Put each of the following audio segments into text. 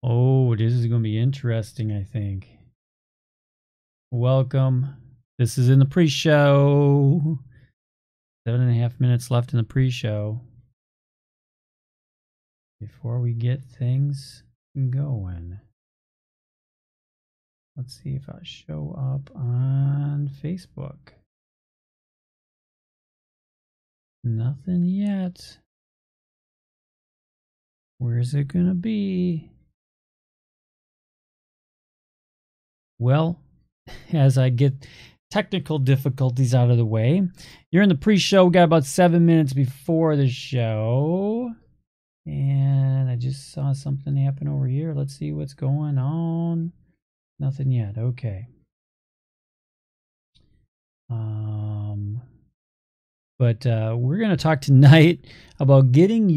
Oh, this is going to be interesting, I think. Welcome. This is in the pre-show. 7.5 minutes left in the pre-show. Before we get things going. Let's see if I show up on Facebook. Nothing yet. Where's it going to be? Well, as I get technical difficulties out of the way, you're in the pre-show. We got about 7 minutes before the show. And I just saw something happen over here. Let's see what's going on. Nothing yet. Okay. But we're going to talk tonight about getting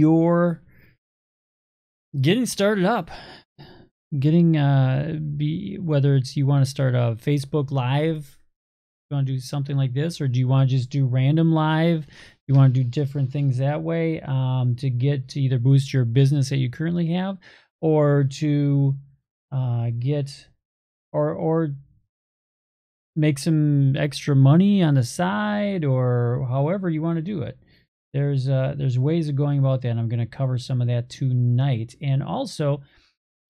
started up. Whether it's you want to start a Facebook Live, you want to do something like this, or do you want to just do random live? You want to do different things that way to get to either boost your business that you currently have, or to or make some extra money on the side, or however you want to do it. There's ways of going about that, and I'm going to cover some of that tonight. And also,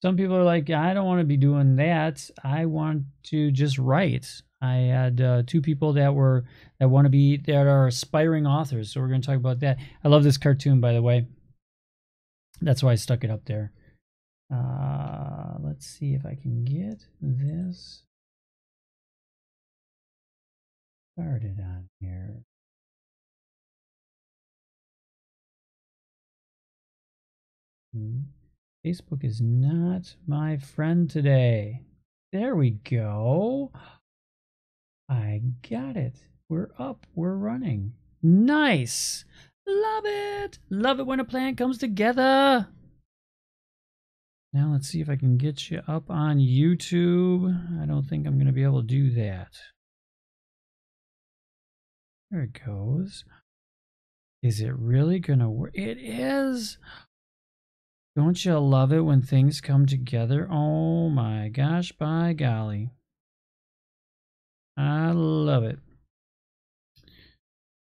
some people are like, I don't want to be doing that. I want to just write. I had 2 people that are aspiring authors, so we're going to talk about that. I love this cartoon, by the way. That's why I stuck it up there. Let's see if I can get this started on here. Facebook is not my friend today. There we go. I got it. We're up. We're running. Nice. Love it. Love it when a plan comes together. Now let's see if I can get you up on YouTube. I don't think I'm going to be able to do that. There it goes. Is it really going to work? It is. Don't you love it when things come together? Oh my gosh, by golly. I love it.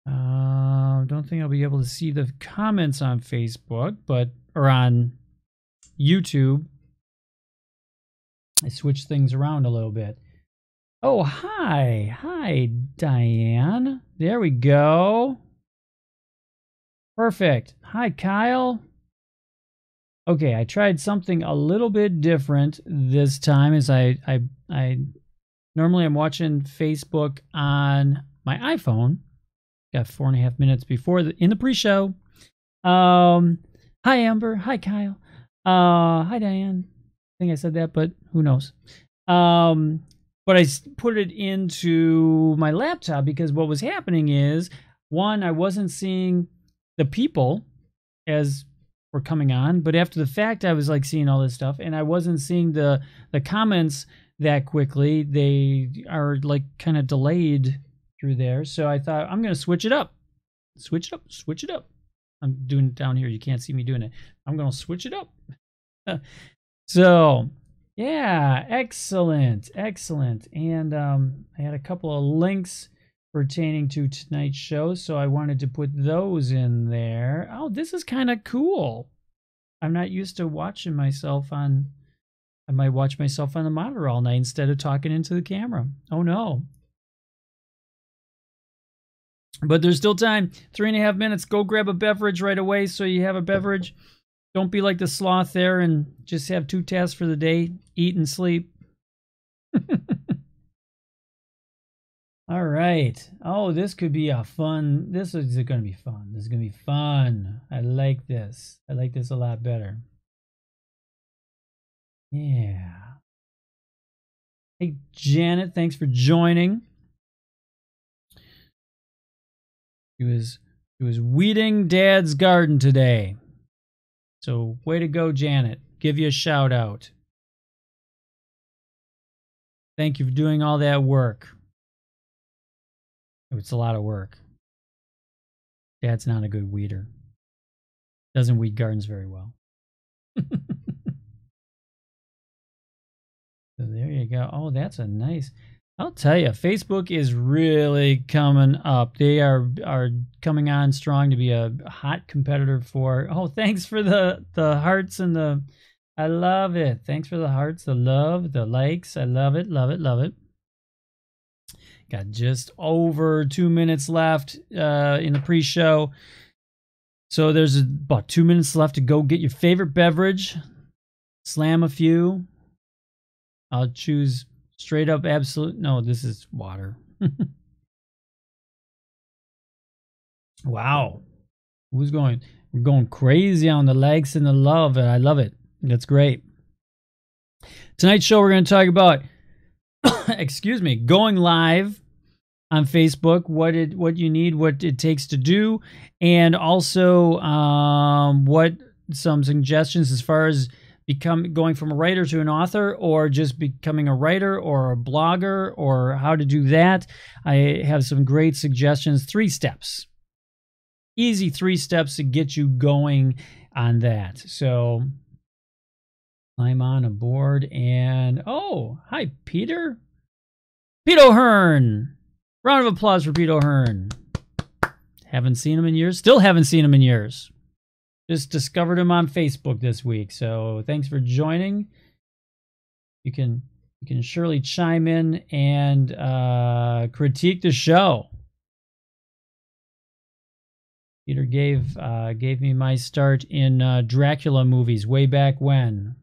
Don't think I'll be able to see the comments on Facebook, or on YouTube. I switched things around a little bit. Oh, hi. Hi, Diane. There we go. Perfect. Hi, Kyle. Okay, I tried something a little bit different this time. As I normally I'm watching Facebook on my iPhone. Got 4.5 minutes before in the pre-show. Hi, Amber. Hi, Kyle. Hi, Diane. I think I said that, but who knows? But I put it into my laptop because what was happening is, one, I wasn't seeing the people as were coming on, but after the fact, I was like seeing all this stuff, and I wasn't seeing the comments that quickly. They are like kind of delayed through there. So I thought I'm going to switch it up. Switch it up. I'm doing it down here. You can't see me doing it. I'm going to switch it up. So, yeah, excellent. And I had a couple of links pertaining to tonight's show, so I wanted to put those in there. Oh, this is kind of cool. I'm not used to watching myself on... I might watch myself on the monitor all night instead of talking into the camera. Oh, no. But there's still time. 3.5 minutes. Go grab a beverage right away so you have a beverage. Don't be like the sloth there and just have 2 tasks for the day. Eat and sleep. All right. Oh, this could be a fun... This is going to be fun. This is going to be fun. I like this. I like this a lot better. Yeah. Hey, Janet, thanks for joining. She was weeding Dad's garden today. So, way to go, Janet. Give you a shout out. Thank you for doing all that work. It's a lot of work. Dad's not a good weeder. Doesn't weed gardens very well. So there you go. Oh, that's a nice. I'll tell you, Facebook is really coming up. They are coming on strong to be a hot competitor for. Oh, thanks for the hearts and the. I love it. Thanks for the hearts, the love, the likes. I love it, love it, love it. Got just over 2 minutes left in the pre-show. So there's about 2 minutes left to go get your favorite beverage. Slam a few. I'll choose straight up absolute. No, this is water. Wow. Who's going? We're going crazy on the likes and the love, and I love it. That's great. Tonight's show, we're going to talk about, excuse me, going live on Facebook, what you need, what it takes to do, and also what some suggestions as far as going from a writer to an author, or just becoming a writer or a blogger, or how to do that. I have some great suggestions. 3 steps. Easy 3 steps to get you going on that. So I'm on a board, and oh, hi, Peter. Pete O'Hearn. Round of applause for Pete O'Hearn. Haven't seen him in years. Still haven't seen him in years. Just discovered him on Facebook this week. So thanks for joining. You can surely chime in and critique the show. Peter gave me my start in Dracula movies way back when.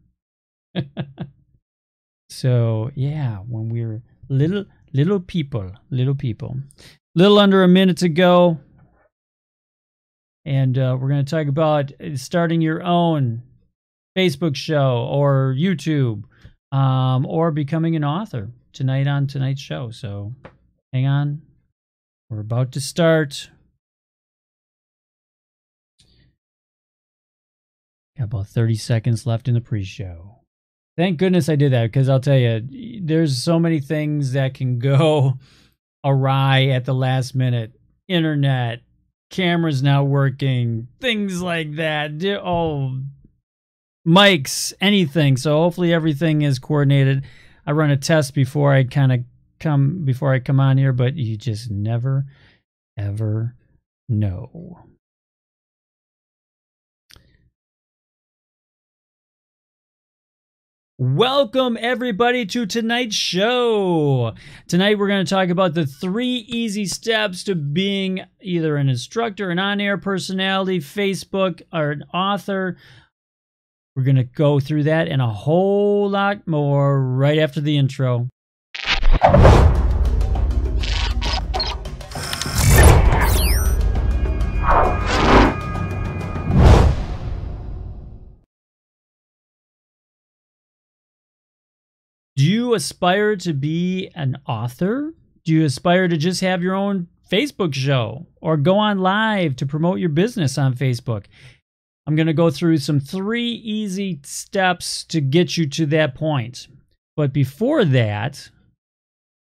So yeah, when we were little people. Little under a minute to go, and we're going to talk about starting your own Facebook show or YouTube, or becoming an author tonight on tonight's show. So hang on, we're about to start. Got about 30 seconds left in the pre-show. Thank goodness I did that, because I'll tell you, there's so many things that can go awry at the last minute. Internet, cameras not working, things like that. Oh, mics, anything. So hopefully everything is coordinated. I run a test before I come on here, but you just never, ever know. Welcome, everybody, to tonight's show. Tonight, we're going to talk about the 3 easy steps to being either an instructor, an on-air personality, Facebook, or an author. We're going to go through that and a whole lot more right after the intro. Do you aspire to be an author? Do you aspire to just have your own Facebook show or go on live to promote your business on Facebook? I'm going to go through some 3 easy steps to get you to that point. But before that,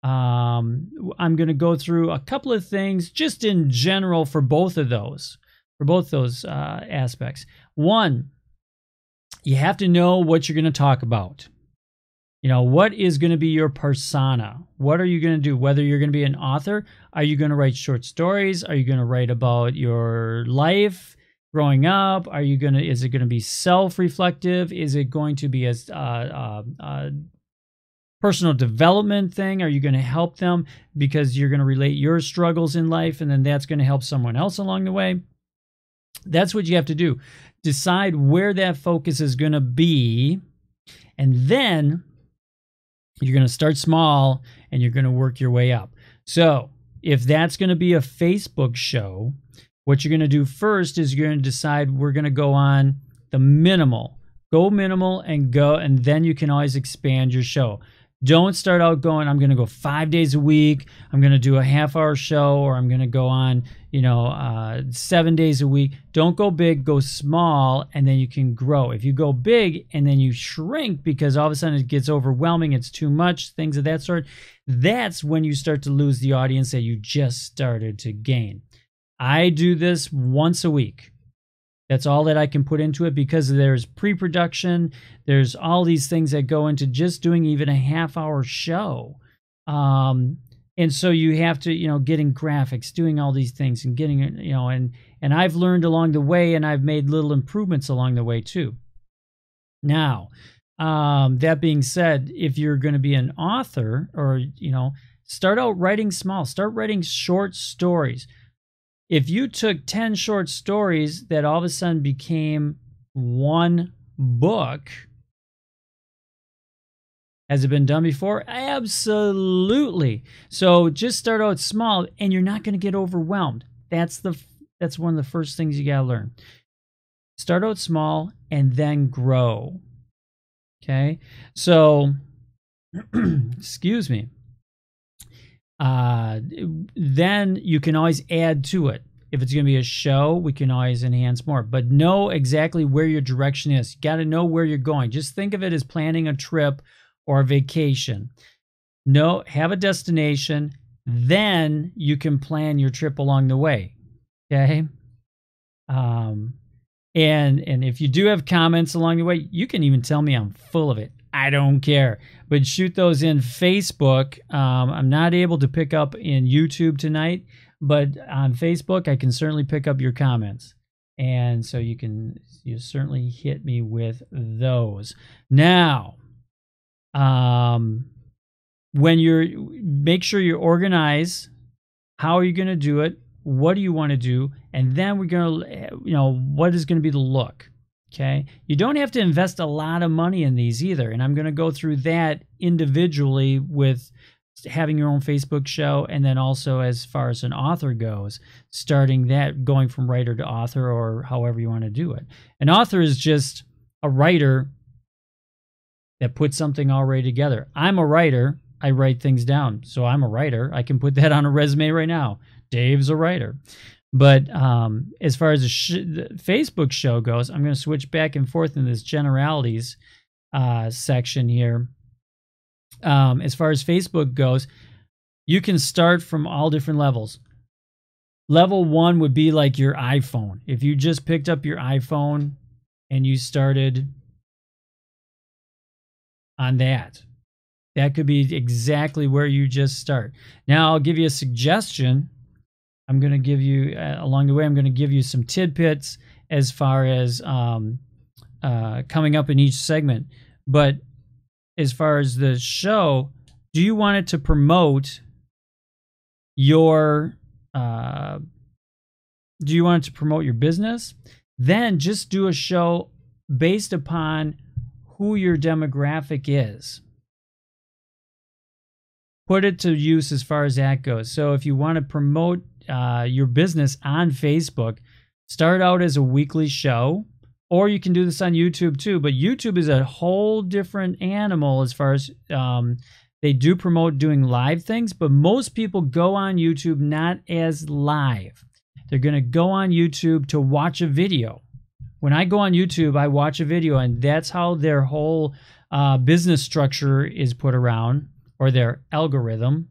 I'm going to go through a couple of things just in general for both those aspects. One, you have to know what you're going to talk about. You know, what is going to be your persona? What are you going to do? Whether you're going to be an author, are you going to write short stories? Are you going to write about your life growing up? Is it going to be self-reflective? Is it going to be a personal development thing? Are you going to help them because you're going to relate your struggles in life, and then that's going to help someone else along the way? That's what you have to do. Decide where that focus is going to be, and then you're going to start small and you're going to work your way up. So if that's going to be a Facebook show, what you're going to do first is you're going to decide we're going to go on the minimal. Go minimal and then you can always expand your show. Don't start out going, I'm going to go 5 days a week. I'm going to do a half-hour show, or I'm going to go on, 7 days a week. Don't go big, go small, and then you can grow. If you go big and then you shrink because all of a sudden it gets overwhelming, it's too much, things of that sort, that's when you start to lose the audience that you just started to gain. I do this once a week. That's all that I can put into it, because there's pre-production. There's all these things that go into just doing even a half-hour show. And so you have to, you know, getting graphics, doing all these things and getting, you know, and I've learned along the way, and I've made little improvements along the way too. Now, that being said, if you're going to be an author, or, you know, start out writing small, start writing short stories. If you took 10 short stories that all of a sudden became one book, has it been done before? Absolutely. So just start out small, and you're not going to get overwhelmed. That's one of the first things you got to learn. Start out small and then grow. Okay? So, excuse me. Then you can always add to it. If it's going to be a show, we can always enhance more. But know exactly where your direction is. You got to know where you're going. Just think of it as planning a trip or a vacation. Have a destination, then you can plan your trip along the way. Okay? And if you do have comments along the way, you can even tell me I'm full of it. I don't care. But shoot those in Facebook. I'm not able to pick up in YouTube tonight, but on Facebook, I can certainly pick up your comments. And so you certainly hit me with those. Now, when make sure you organize, how are you going to do it? What do you want to do? And then we're going to, you know, what is going to be the look? Okay. You don't have to invest a lot of money in these either. And I'm going to go through that individually with having your own Facebook show. And then also, as far as an author goes, starting that, going from writer to author, or however you want to do it. An author is just a writer that puts something already together. I'm a writer. I write things down. So I'm a writer. I can put that on a resume right now. Dave's a writer. But as far as the Facebook show goes, I'm going to switch back and forth in this generalities section here. As far as Facebook goes, you can start from all different levels. Level 1 would be like your iPhone. If you just picked up your iPhone and you started on that could be exactly where you just start. Now, I'll give you a suggestion. I'm going to give you, along the way, I'm going to give you some tidbits as far as coming up in each segment. But as far as the show, do you want it to promote your business? Then just do a show based upon who your demographic is. Put it to use as far as that goes. So if you want to promote your business on Facebook, start out as a weekly show, or you can do this on YouTube too. But YouTube is a whole different animal as far as they do promote doing live things, but most people go on YouTube not as live. They're going to go on YouTube to watch a video. When I go on YouTube, I watch a video, and that's how their whole business structure is put around, or their algorithm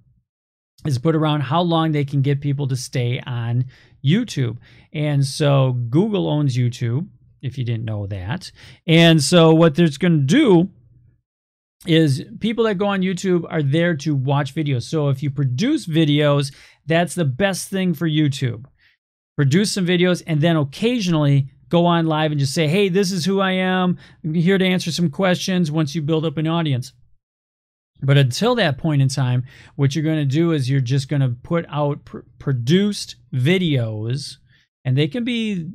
is put around how long they can get people to stay on YouTube. And so Google owns YouTube, if you didn't know that. And so what they're going to do is people that go on YouTube are there to watch videos. So if you produce videos, that's the best thing for YouTube. Produce some videos, and then occasionally go on live and just say, hey, this is who I am. I'm here to answer some questions once you build up an audience. But until that point in time, what you're going to do is you're just going to put out produced videos, and they can be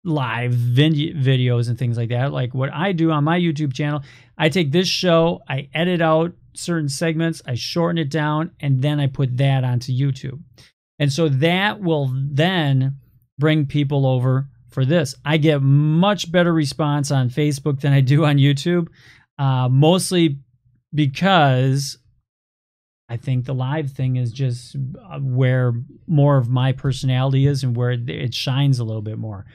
live videos and things like that. Like what I do on my YouTube channel, I take this show, I edit out certain segments, I shorten it down, and then I put that onto YouTube. And so that will then bring people over for this. I get much better response on Facebook than I do on YouTube, mostly because I think the live thing is just where more of my personality is and where it shines a little bit more.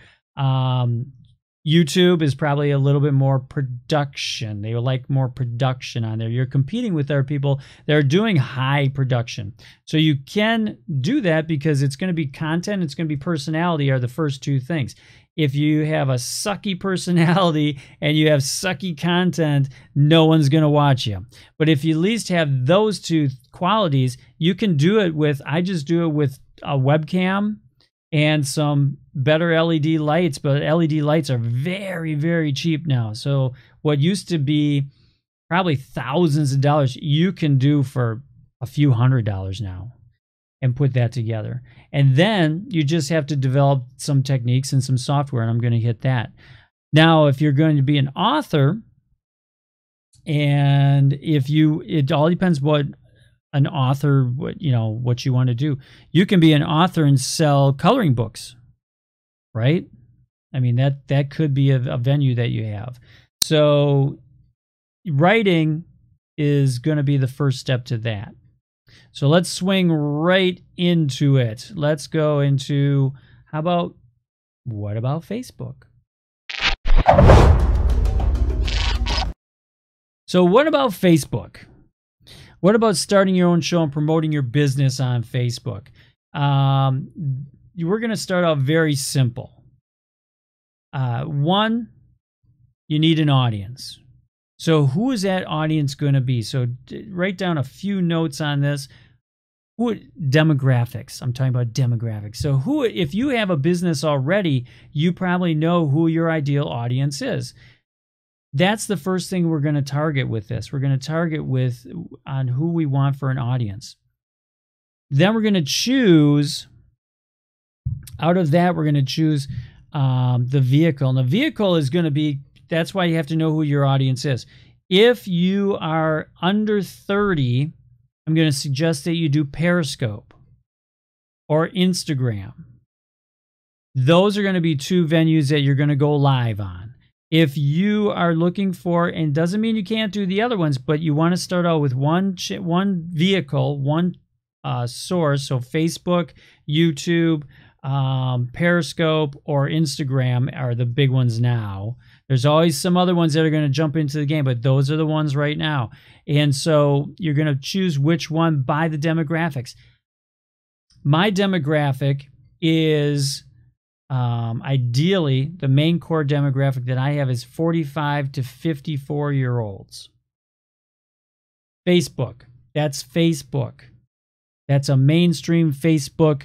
YouTube is probably a little bit more production. They like more production on there. You're competing with other people that are doing high production. So you can do that because it's going to be content, it's going to be personality are the first two things. If you have a sucky personality and you have sucky content, no one's going to watch you. But if you at least have those two qualities, you can do it with, I just do it with a webcam and some better LED lights, but LED lights are very, very cheap now. So what used to be probably thousands of dollars, you can do for a few $100s now and put that together. And then you just have to develop some techniques and some software, and I'm going to hit that. Now, if you're going to be an author, and it all depends what an author, what you want to do. You can be an author and sell coloring books, right? I mean, that could be a venue that you have. So writing is going to be the first step to that. So let's swing right into it. Let's go into, what about Facebook? So what about Facebook? What about starting your own show and promoting your business on Facebook? We're going to start out very simple. One, you need an audience. So who is that audience going to be? So write down a few notes on this. Demographics. I'm talking about demographics. So if you have a business already, you probably know who your ideal audience is. That's the first thing we're going to target with this. We're going to target on who we want for an audience. Then we're going to choose, out of that, we're going to choose the vehicle. And the vehicle is going to be, that's why you have to know who your audience is. If you are under 30, I'm going to suggest that you do Periscope or Instagram. Those are going to be two venues that you're going to go live on. If you are looking for, and doesn't mean you can't do the other ones, but you want to start out with one vehicle, one source, so Facebook, YouTube, Periscope, or Instagram are the big ones now. There's always some other ones that are going to jump into the game, but those are the ones right now. And so you're going to choose which one by the demographics. My demographic is ideally, the main core demographic that I have is 45 to 54-year-olds. Facebook. That's Facebook. That's a mainstream Facebook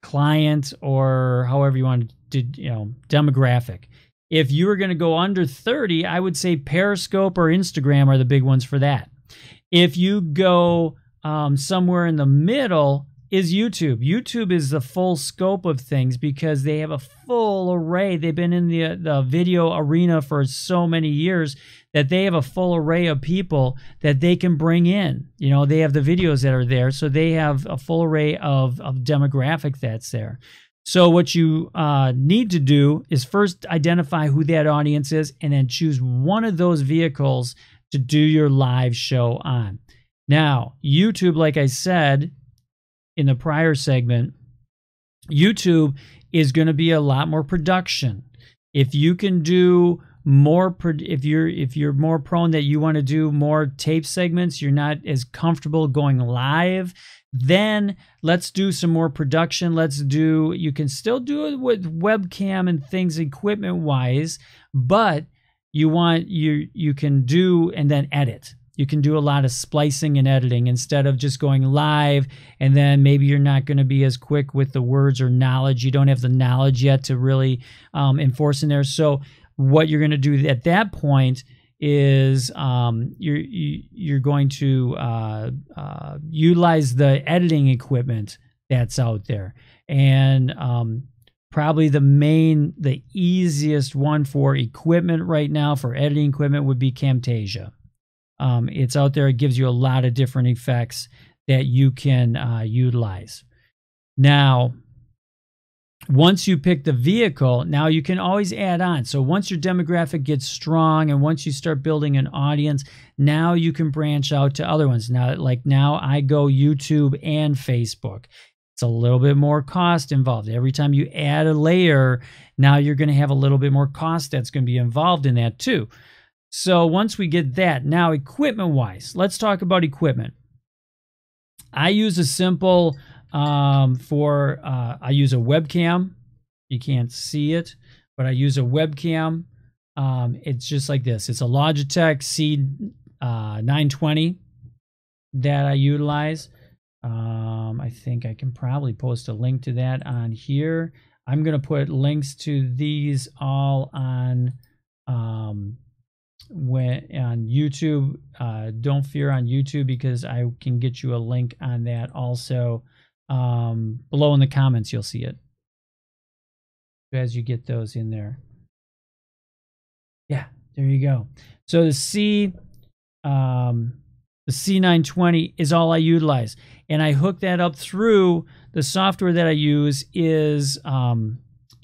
client, or however you want to, demographic. If you were going to go under 30, I would say Periscope or Instagram are the big ones for that. If you go somewhere in the middle, is YouTube. YouTube is the full scope of things because they have a full array. They've been in the video arena for so many years that they have a full array of people that they can bring in. They have the videos that are there, so they have a full array of demographic that's there. So what you need to do is first identify who that audience is and then choose one of those vehicles to do your live show on. Now, YouTube, like I said in the prior segment, YouTube is going to be a lot more production. If you can do more, if you're more prone that you want to do more tape segments, you're not as comfortable going live, then let's do some more production. You can still do it with webcam and things equipment wise, but you can do and then edit. You can do a lot of splicing and editing instead of just going live, and then maybe you're not going to be as quick with the words or knowledge. You don't have the knowledge yet to really enforce in there. So what you're going to do at that point is you're going to utilize the editing equipment that's out there. And probably the easiest one for equipment right now for editing equipment would be Camtasia. It's out there. It gives you a lot of different effects that you can utilize. Now, once you pick the vehicle, now you can always add on. So once your demographic gets strong and once you start building an audience, now you can branch out to other ones. Now I go YouTube and Facebook. It's a little bit more cost involved. Every time you add a layer, now you're going to have a little bit more cost that's going to be involved in that too. So once we get that, now equipment-wise, let's talk about equipment. I use a simple, I use a webcam. You can't see it, but I use a webcam. It's just like this. It's a Logitech C920 that I utilize. I think I can probably post a link to that on here. I'm going to put links to these all on YouTube. Don't fear on YouTube, because I can get you a link on that also. Below in the comments, you'll see it as you get those in there. Yeah, there you go. So the C920 is all I utilize, and I hook that up through the software that I use is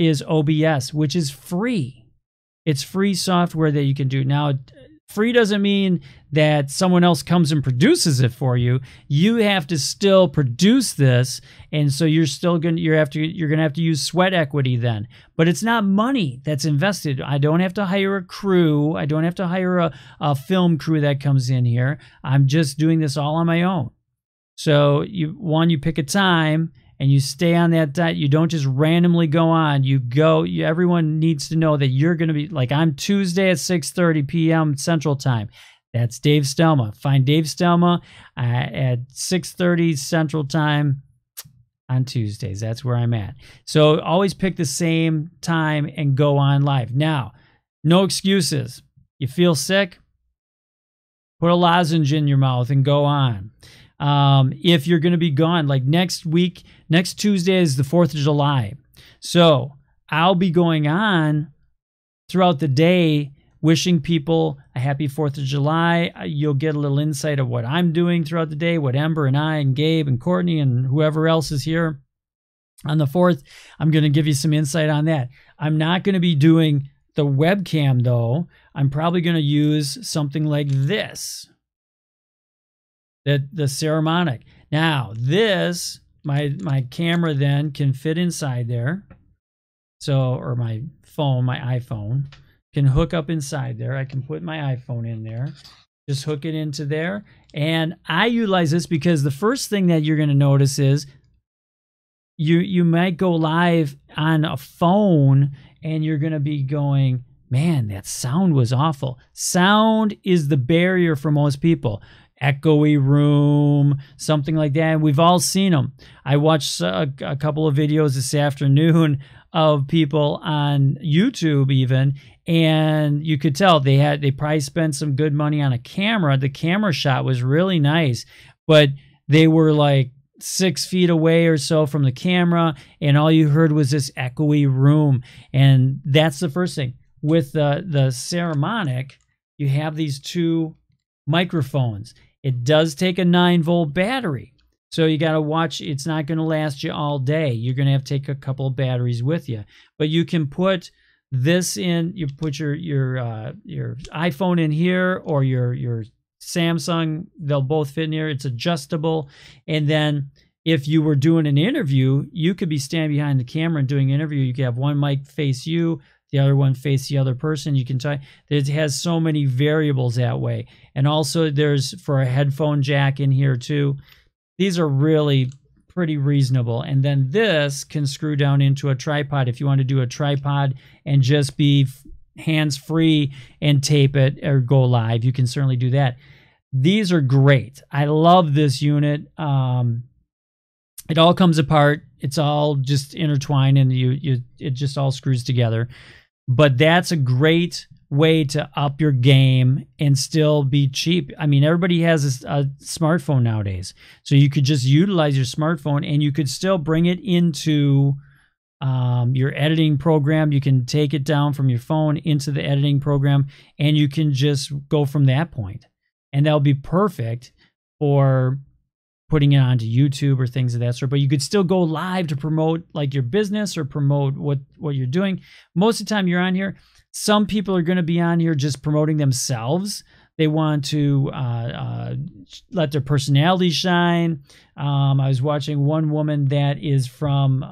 OBS, which is free. It's free software that you can do. Now, free doesn't mean that someone else comes and produces it for you. You have to still produce this, and so you're going to have to use sweat equity then. But it's not money that's invested. I don't have to hire a crew. I don't have to hire a film crew that comes in here. I'm just doing this all on my own. So you pick a time and you stay on that diet. You don't just randomly go on. Everyone needs to know that you're going to be, like, I'm Tuesday at 6:30 p.m. Central Time. That's Dave Stelma. Find Dave Stelma at 6:30 Central Time on Tuesdays. That's where I'm at. So always pick the same time and go on live. Now, no excuses. You feel sick? Put a lozenge in your mouth and go on. If you're going to be gone, like next Tuesday is the 4th of July. So I'll be going on throughout the day, wishing people a happy 4th of July. You'll get a little insight of what I'm doing throughout the day, what Ember and I and Gabe and Courtney and whoever else is here on the 4th. I'm going to give you some insight on that. I'm not going to be doing the webcam though. I'm probably going to use something like this. The Saramonic. Now this, my camera then can fit inside there. So, or my iPhone can hook up inside there. I can put my iPhone in there, just hook it into there. And I utilize this because the first thing that you're going to notice is you might go live on a phone and you're going to be going, man, that sound was awful. Sound is the barrier for most people. Echoey room, something like that. And we've all seen them. I watched a couple of videos this afternoon of people on YouTube even, and you could tell they probably spent some good money on a camera. The camera shot was really nice, but they were like 6 feet away or so from the camera, and all you heard was this echoey room. And that's the first thing. With the Saramonic, you have these two microphones. It does take a 9-volt battery, so you got to watch. It's not going to last you all day. You're going to have to take a couple of batteries with you, but you can put this in. You put your iPhone in here, or your Samsung. They'll both fit in here. It's adjustable, and then if you were doing an interview, you could be standing behind the camera and doing an interview. You could have one mic face you, the other one face the other person. You can try. It has so many variables that way. And also there's for a headphone jack in here too. These are really pretty reasonable. And then this can screw down into a tripod. If you want to do a tripod and just be hands-free and tape it or go live, you can certainly do that. These are great. I love this unit. It all comes apart. It's all just intertwined, and it just all screws together. But that's a great way to up your game and still be cheap. I mean, everybody has a smartphone nowadays, so you could just utilize your smartphone, and you could still bring it into your editing program. You can take it down from your phone into the editing program, and you can just go from that point, and that'll be perfect for putting it onto YouTube or things of that sort. But you could still go live to promote like your business or promote what you're doing. Most of the time you're on here, some people are going to be on here just promoting themselves. They want to let their personality shine. I was watching one woman that is from,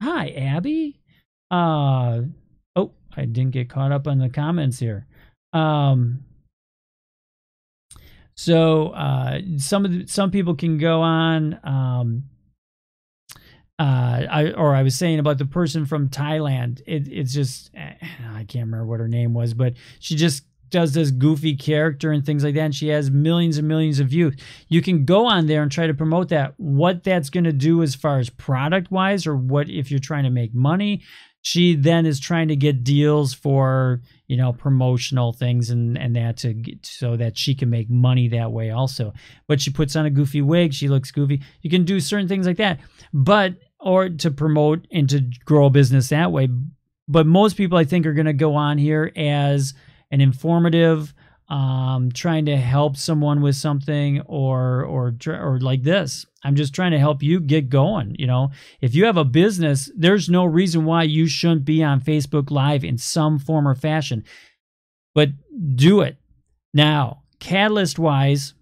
hi, Abby. Oh, I didn't get caught up on the comments here. So some people can go on. I was saying about the person from Thailand. It's just, I can't remember what her name was, but she just does this goofy character and things like that, and she has millions and millions of views. You can go on there and try to promote that. What that's going to do as far as product wise, or what if you're trying to make money. She then is trying to get deals for, you know, promotional things and that to get, so that she can make money that way also. But she puts on a goofy wig. She looks goofy. You can do certain things like that, but or to promote and to grow a business that way. But most people, I think, are going to go on here as an informative, trying to help someone with something, or like this. I'm just trying to help you get going. You know, if you have a business, there's no reason why you shouldn't be on Facebook Live in some form or fashion. But do it now. Catalyst wise,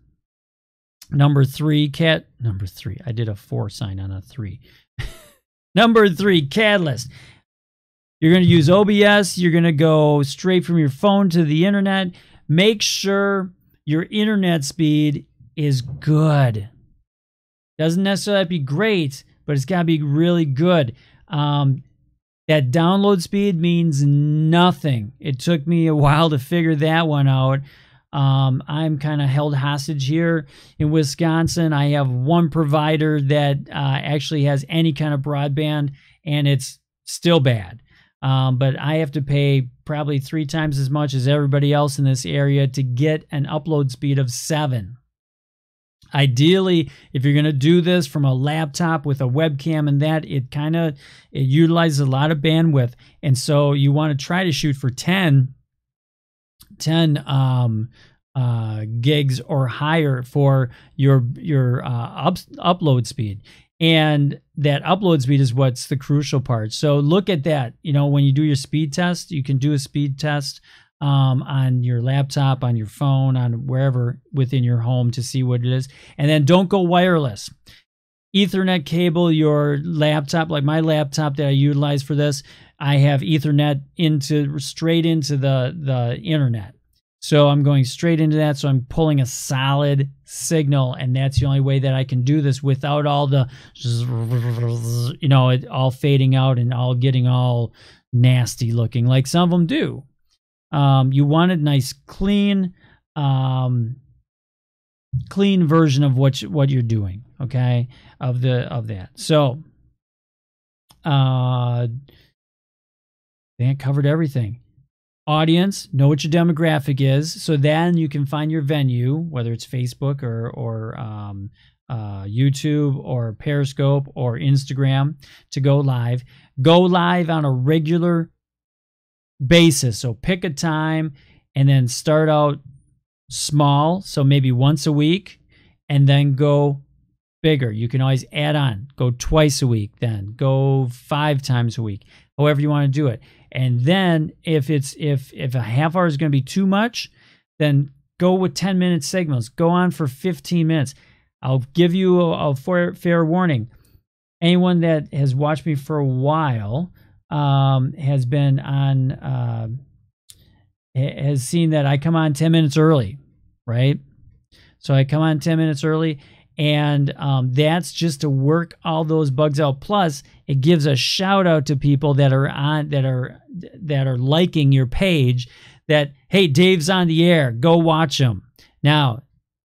number three. I did a 4 sign on a 3. Number 3, Catalyst. You're going to use OBS. You're going to go straight from your phone to the internet. Make sure your internet speed is good. Doesn't necessarily have to be great, but it's got to be really good. That download speed means nothing. It took me a while to figure that one out. I'm kind of held hostage here in Wisconsin. I have one provider that actually has any kind of broadband, and it's still bad. But I have to pay probably 3 times as much as everybody else in this area to get an upload speed of 7. Ideally, if you're going to do this from a laptop with a webcam and that, it utilizes a lot of bandwidth. And so you want to try to shoot for 10 gigs or higher for your upload speed. And that upload speed is what's the crucial part. So look at that. You know, when you do your speed test, you can do a speed test on your laptop, on your phone, on wherever within your home to see what it is. And then don't go wireless. Ethernet cable your laptop, like my laptop that I utilize for this, I have Ethernet straight into the internet. So I'm going straight into that. So I'm pulling a solid signal, and that's the only way that I can do this without all the, you know, it all fading out and all getting all nasty looking like some of them do. You want a nice clean version of what you're doing, okay, of that. So that covered everything. Audience, know what your demographic is, so then you can find your venue, whether it's Facebook or YouTube or Periscope or Instagram, to go live. Go live on a regular basis. So pick a time and then start out small, so maybe once a week, and then go bigger. You can always add on. Go twice a week, then go 5 times a week, however you want to do it. And then if a half hour is going to be too much, then go with 10-minute segments. Go on for 15 minutes. I'll give you a fair warning. Anyone that has watched me for a while has been on, has seen that I come on 10 minutes early, right? So I come on 10 minutes early, and that's just to work all those bugs out. Plus, it gives a shout out to people that are liking your page. That, hey, Dave's on the air. Go watch him. Now,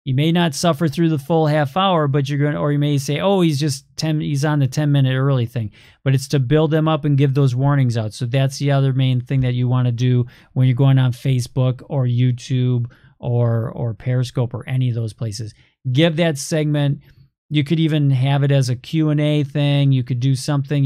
you may not suffer through the full half hour, but you're going to, or you may say, oh, he's on the 10-minute early thing. But it's to build them up and give those warnings out. So that's the other main thing that you want to do when you're going on Facebook or YouTube or Periscope or any of those places. Give that segment. You could even have it as a Q&A thing. You could do something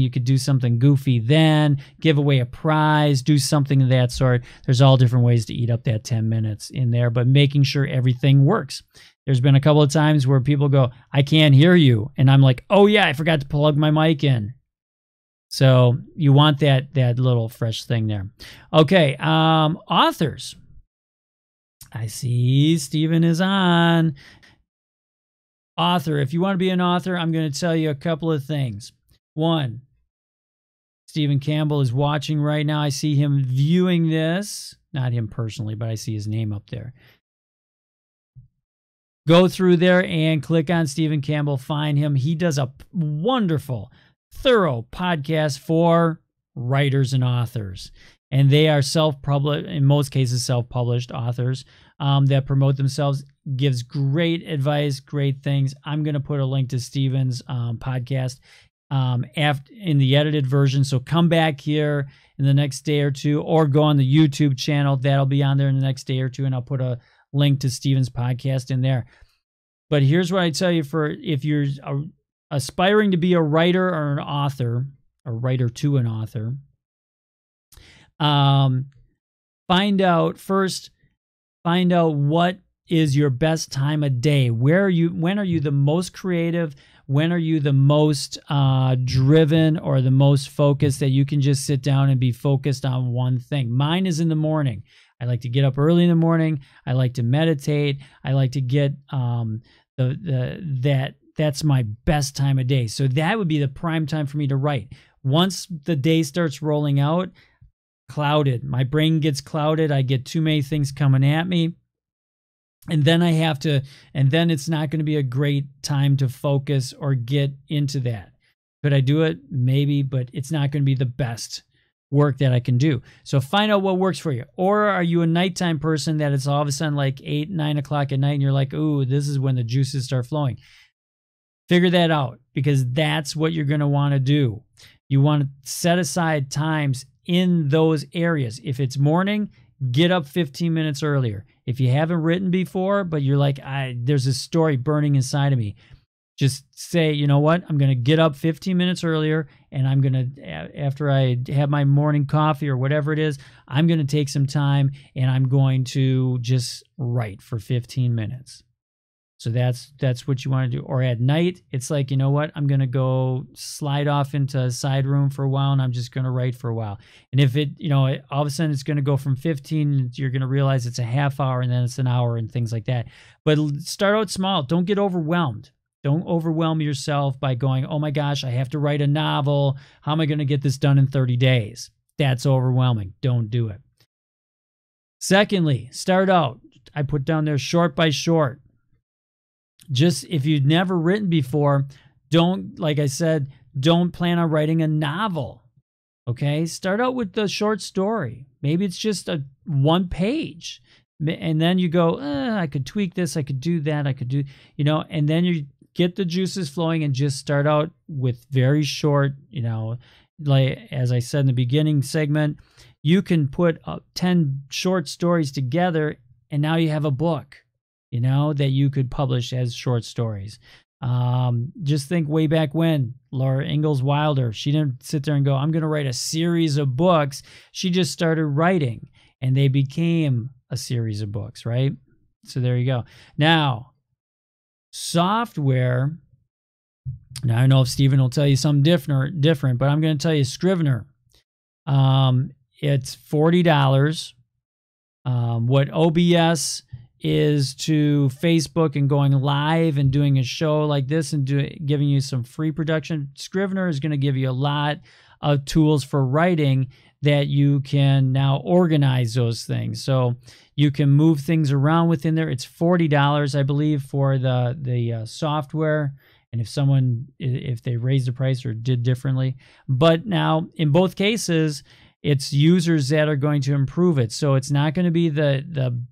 goofy then, give away a prize, do something of that sort. There's all different ways to eat up that 10 minutes in there, but making sure everything works. There's been a couple of times where people go, I can't hear you. And I'm like, oh yeah, I forgot to plug my mic in. So you want that little fresh thing there. Okay, authors. I see Steven is on. Author. If you want to be an author, I'm going to tell you a couple of things. One, Stephen Campbell is watching right now. I see him viewing this. Not him personally, but I see his name up there. Go through there and click on Stephen Campbell. Find him. He does a wonderful, thorough podcast for writers and authors. And they are self-published, in most cases, self-published authors that promote themselves. Gives great advice, great things. I'm going to put a link to Stephen's podcast in the edited version. So come back here in the next day or two, or go on the YouTube channel. That'll be on there in the next day or two, and I'll put a link to Stephen's podcast in there. But here's what I tell you: for if you're aspiring to be a writer or an author, a writer to an author, find out what is your best time of day. When are you the most creative? When are you the most driven or the most focused that you can just sit down and be focused on one thing? Mine is in the morning. I like to get up early in the morning. I like to meditate. I like to get that's my best time of day. So that would be the prime time for me to write. Once the day starts rolling out, clouded. My brain gets clouded. I get too many things coming at me. And then then it's not going to be a great time to focus or get into that. Could I do it? Maybe, but it's not going to be the best work that I can do. So find out what works for you. Or are you a nighttime person that it's all of a sudden like 8, 9 o'clock at night and you're like, ooh, this is when the juices start flowing. Figure that out, because that's what you're going to want to do. You want to set aside times in those areas. If it's morning, get up 15 minutes earlier. If you haven't written before, but you're like, there's a story burning inside of me, just say, you know what? I'm going to get up 15 minutes earlier, and I'm going to, after I have my morning coffee or whatever it is, I'm going to take some time and I'm going to just write for 15 minutes. So that's what you want to do. Or at night, it's like, you know what? I'm going to go slide off into a side room for a while, and I'm just going to write for a while. And if it, all of a sudden it's going to go from 15, you're going to realize it's a half hour and then it's an hour and things like that. But start out small. Don't get overwhelmed. Don't overwhelm yourself by going, oh my gosh, I have to write a novel. How am I going to get this done in 30 days? That's overwhelming. Don't do it. Secondly, start out. I put down there short by short. Just if you've never written before, like I said, don't plan on writing a novel. Okay? Start out with the short story. Maybe it's just a 1 page. And then you go, I could tweak this, I could do that, I could do, and then you get the juices flowing and just start out with very short, like as I said in the beginning segment, you can put 10 short stories together and now you have a book. That you could publish as short stories. Just think way back when, Laura Ingalls Wilder, she didn't sit there and go, I'm going to write a series of books. She just started writing, and they became a series of books, right? So there you go. Now, software. Now, I know if Stephen will tell you something different, but I'm going to tell you Scrivener. It's $40. What OBS is to Facebook and going live and doing a show like this and giving you some free production. Scrivener is going to give you a lot of tools for writing that you can now organize those things. So you can move things around within there. It's $40, I believe, for the software. And if they raised the price or did differently. But now, in both cases, it's users that are going to improve it. So it's not going to be the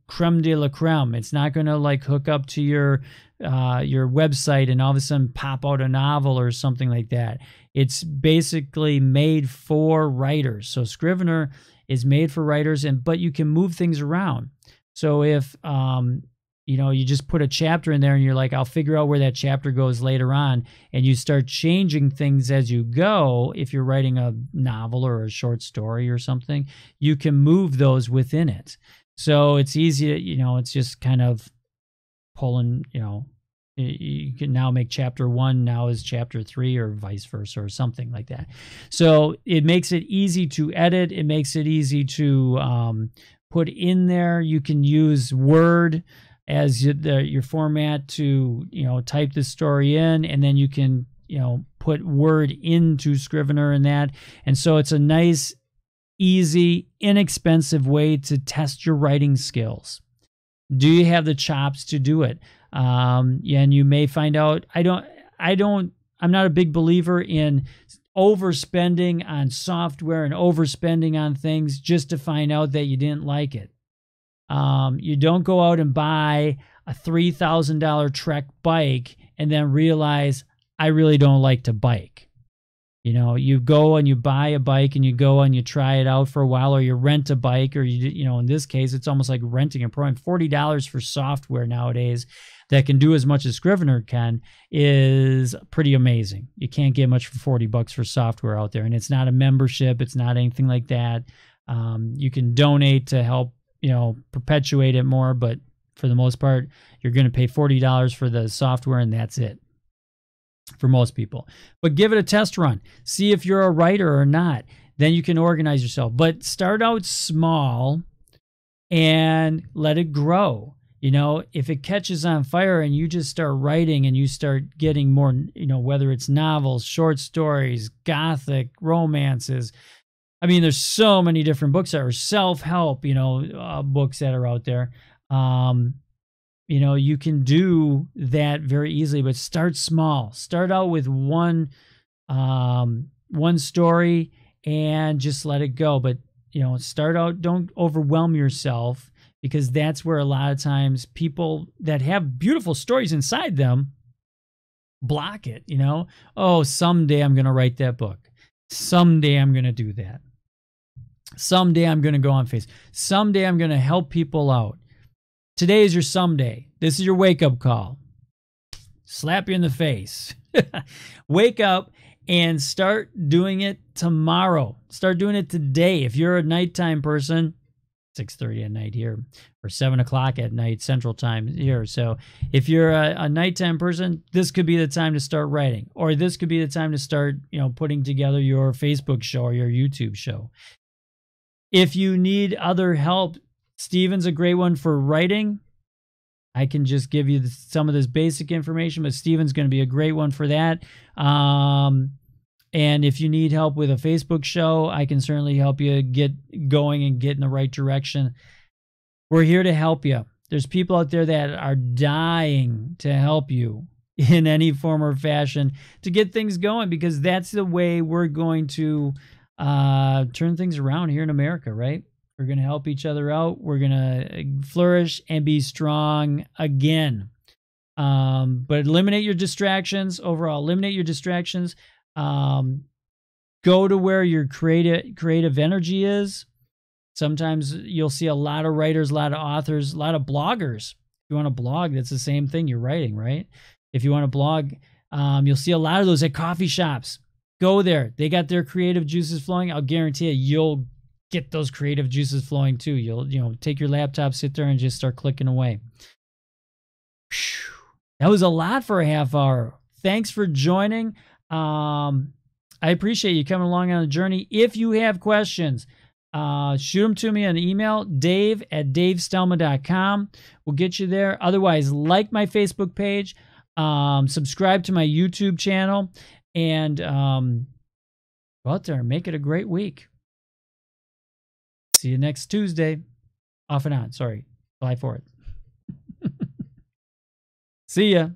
creme de la creme. It's not going to like hook up to your website and all of a sudden pop out a novel or something like that. It's basically made for writers. So Scrivener is made for writers, but you can move things around. So if you just put a chapter in there and you're like, I'll figure out where that chapter goes later on, and you start changing things as you go. If you're writing a novel or a short story or something, you can move those within it. So it's easy to, it's just kind of pulling, you can now make chapter 1 now is chapter 3 or vice versa or something like that. So it makes it easy to edit. It makes it easy to put in there. You can use Word as your format to, type the story in, and then you can, put Word into Scrivener and that. And so it's a nice, easy, inexpensive way to test your writing skills. Do you have the chops to do it? And you may find out, I'm not a big believer in overspending on software and overspending on things just to find out that you didn't like it. You don't go out and buy a $3,000 Trek bike and then realize I really don't like to bike. You go and you buy a bike and you go and you try it out for a while, or you rent a bike, or in this case, it's almost like renting a program. $40 for software nowadays that can do as much as Scrivener can is pretty amazing. You can't get much for $40 for software out there, and it's not a membership. It's not anything like that. You can donate to help, perpetuate it more, but for the most part, you're going to pay $40 for the software, and that's it for most people. But give it a test run. See if you're a writer or not. Then you can organize yourself. But start out small and let it grow. If it catches on fire and you just start writing and you start getting more, whether it's novels, short stories, gothic, romances. I mean, there's so many different books that are self-help, books that are out there. You can do that very easily, but start small. Start out with one story and just let it go. But, start out, don't overwhelm yourself, because that's where a lot of times people that have beautiful stories inside them block it, Oh, someday I'm going to write that book. Someday I'm going to do that. Someday I'm going to go on Facebook. Someday I'm going to help people out. Today is your someday. This is your wake-up call. Slap you in the face. Wake up and start doing it tomorrow. Start doing it today. If you're a nighttime person, 6:30 at night here, or 7 o'clock at night Central Time here. So if you're a nighttime person, this could be the time to start writing, or this could be the time to start, putting together your Facebook show or your YouTube show. If you need other help, Steven's a great one for writing. I can just give you some of this basic information, but Steven's going to be a great one for that. And if you need help with a Facebook show, I can certainly help you get going and get in the right direction. We're here to help you. There's people out there that are dying to help you in any form or fashion to get things going, because that's the way we're going to turn things around here in America, right? We're going to help each other out. We're going to flourish and be strong again. But eliminate your distractions. Overall, eliminate your distractions. Go to where your creative energy is. Sometimes you'll see a lot of writers, a lot of authors, a lot of bloggers. If you want to blog, that's the same thing. You're writing, right? If you want to blog, you'll see a lot of those at coffee shops. Go there. They got their creative juices flowing. I'll guarantee you'll get those creative juices flowing too. You'll take your laptop, sit there, and just start clicking away. Whew. That was a lot for a half hour. Thanks for joining. I appreciate you coming along on the journey. If you have questions, shoot them to me on email, dave@davestelma.com. We'll get you there. Otherwise, like my Facebook page, subscribe to my YouTube channel, and go out there and make it a great week. See you next Tuesday. Off and on. Sorry. July 4th. See ya.